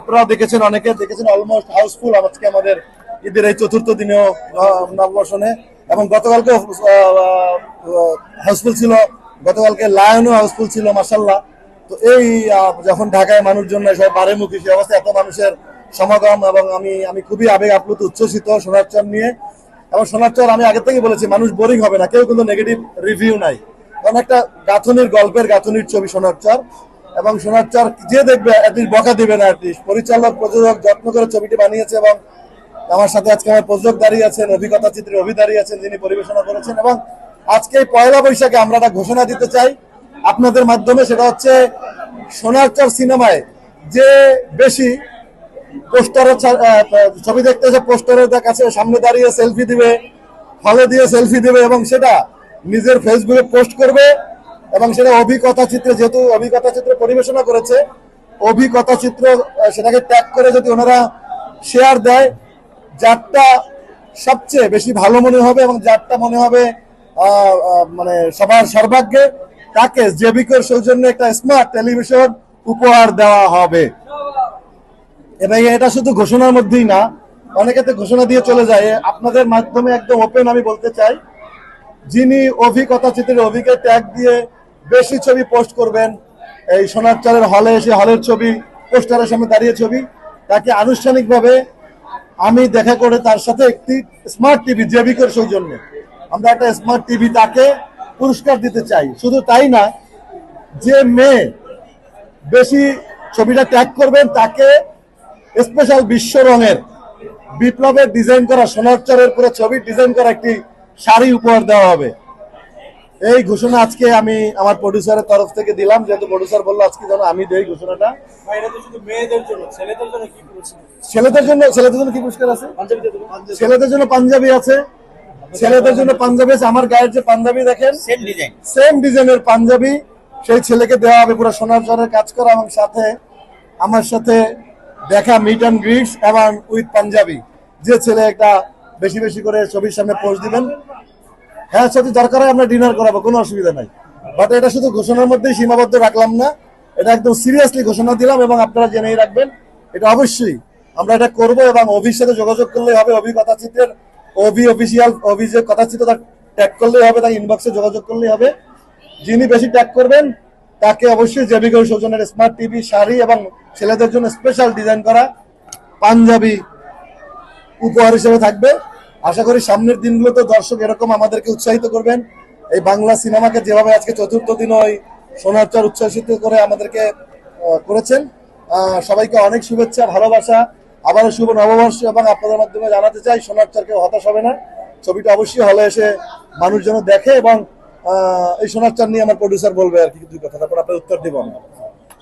আপনারা দেখেছেন, অনেকে দেখেছেন, অলমোস্ট হাউসফুল আজকে আমাদের ঈদের এই চতুর্থ দিনেও নববর্ষণে। এবং গতকালকে হাউসফুল ছিল, গতকালকে লায়নও হাউসফুল ছিল মাশাআল্লাহ। তো এই যখন ঢাকায় মানুষজন সব বারেমুখী, সেই অবস্থায় এত মানুষের সমাগম, এবং আমি খুবই আবেগ আপ্লুত, উচ্ছ্বসিত সোনার চর নিয়ে। এবং সোনার চর আমি আগে থেকে বলেছি, মানুষ বোরিং হবে না, কেউ কিন্তু নেগেটিভ রিভিউ নাই, কারণ একটা গাঁথনির, গল্পের গাঁথনির ছবি সোনার চর। এবং সোনার চর যে দেখবে অ্যাটলিস্ট বকা দিবে না। অ্যাটলিস্ট পরিচালক, প্রযোজক যত্ন করে ছবিটি বানিয়েছে, এবং আমার সাথে আজকে আমার প্রযোজক দাঁড়িয়ে আছেন, অভিজ্ঞতা চিত্রে অভি দাঁড়িয়ে আছেন, যিনি পরিবেশনা করেছেন। এবং আজকে এই পয়লা বৈশাখে আমরা একটা ঘোষণা দিতে চাই আপনাদের মাধ্যমে, সেটা হচ্ছে সোনার চর সিনেমায় যে বেশি পোস্টারের ছবি দেখতে এসে পোস্টারের কাছে সামনে দাঁড়িয়ে সেলফি দিবে, হলে দিয়ে সেলফি দিবে, এবং সেটা নিজের ফেসবুকে পোস্ট করবে, এবং সেটা অভিকথা চিত্রে, যেহেতু অভিকথা চিত্র পরিবেশনা করেছে, অভিকথা চিত্র সেটাকে ট্যাগ করে যদি ওনারা শেয়ার দেয়, যারটা সবচেয়ে বেশি ভালো মনে হবে এবং যারটা মনে হবে মানে সবার সর্বাগ্যে, তাকে জেবিকোর সৌজন্যে একটা স্মার্ট টেলিভিশন উপহার দেওয়া হবে। এবং এটা শুধু ঘোষণার মধ্যেই না, অনেকে তো ঘোষণা দিয়ে চলে যায়। আপনাদের মাধ্যমে একদম ওপেন আমি বলতে চাই, যিনি অভিকথা চিত্রের অভিকে ট্যাগ দিয়ে বেশি ছবি পোস্ট করবেন, এই সোনার চরের হলে এসে হলের ছবি, পোস্টারের সামনে দাঁড়িয়ে ছবি, তাকে আনুষ্ঠানিকভাবে আমি দেখা করে তার সাথে একটি স্মার্ট টিভি, জেবিকোর সৌজন্যে আমরা একটা স্মার্ট টিভি তাকে পুরস্কার দিতে চাই। শুধু তাই না, যে মেয়ে বেশি ছবিটা ট্যাগ করবেন তাকে স্পেশাল বিশ্ব রঙের বিপ্লবের ডিজাইন করা, সোনার চরের পুরো ছবি ডিজাইন করা একটি শাড়ি উপহার দেওয়া হবে। এই ঘোষণা আজকে আমি আমার প্রডিউসারের তরফ থেকে দিলাম, যেহেতু প্রডিউসার বললো আজকে যেন আমি দেই ঘোষণাটা। ছেলেদের জন্য কি পুরস্কার আছে? ছেলেদের জন্য পাঞ্জাবি আছে, ছেলেদের জন্য পাঞ্জাবি আছে। আমার গায়ের যে পাঞ্জাবি দেখেন, সেম ডিজাইনের পাঞ্জাবি সেই ছেলেকে দেওয়া হবে, পুরো সোনার চরের কাজ করা, এবং সাথে আমার সাথে দেখা মিট অ্যান্ড গ্রিটস এবং উইথ পাঞ্জাবি। যে ছেলে একটা বেশি বেশি করে ছবির সামনে পোস্ট দিবেন, হ্যাঁ সাথে দরকার হয় আমরা ডিনার করাবো, কোনো অসুবিধা নাই। বাট এটা শুধু ঘোষণার মধ্যেই সীমাবদ্ধ রাখলাম না, এটা একদম সিরিয়াসলি ঘোষণা দিলাম, এবং আপনারা জেনেই রাখবেন এটা অবশ্যই আমরা এটা করবো। এবং অভির সাথে যোগাযোগ করলেই হবে, অভি কথা চিত্রের অভি অফিসিয়াল, অভি যে কথা চিত্র তার ট্যাগ করলেই হবে, তার ইনবক্সে যোগাযোগ করলেই হবে। যিনি বেশি ট্যাগ করবেন তাকে অবশ্যই জেবিকোর সৌজন্যের স্মার্ট টিভি, শাড়ি এবং ছেলেদের জন্য স্পেশাল ডিজাইন করা পাঞ্জাবি উপহার হিসেবে থাকবে। আশা করি সামনের দিনগুলোতে দর্শক এরকম আমাদেরকে উৎসাহিত করবেন। এই বাংলা সিনেমাকে যেভাবে আজকে চতুর্থ দিন ওই সোনার চর উচ্ছ্বসিত করে আমাদেরকে করেছেন, সবাইকে অনেক শুভেচ্ছা, ভালোবাসা, আবারও শুভ নববর্ষ। এবং আপনাদের মাধ্যমে জানাতে চাই, সোনার চর কেউ হতাশ হবে না, ছবিটা অবশ্যই হলে এসে মানুষ যেন দেখে। এবং এই সোনার চর নিয়ে আমার প্রডিউসার বলবে আর কি দুই কথা, তারপর আপনার উত্তর দিব আমরা।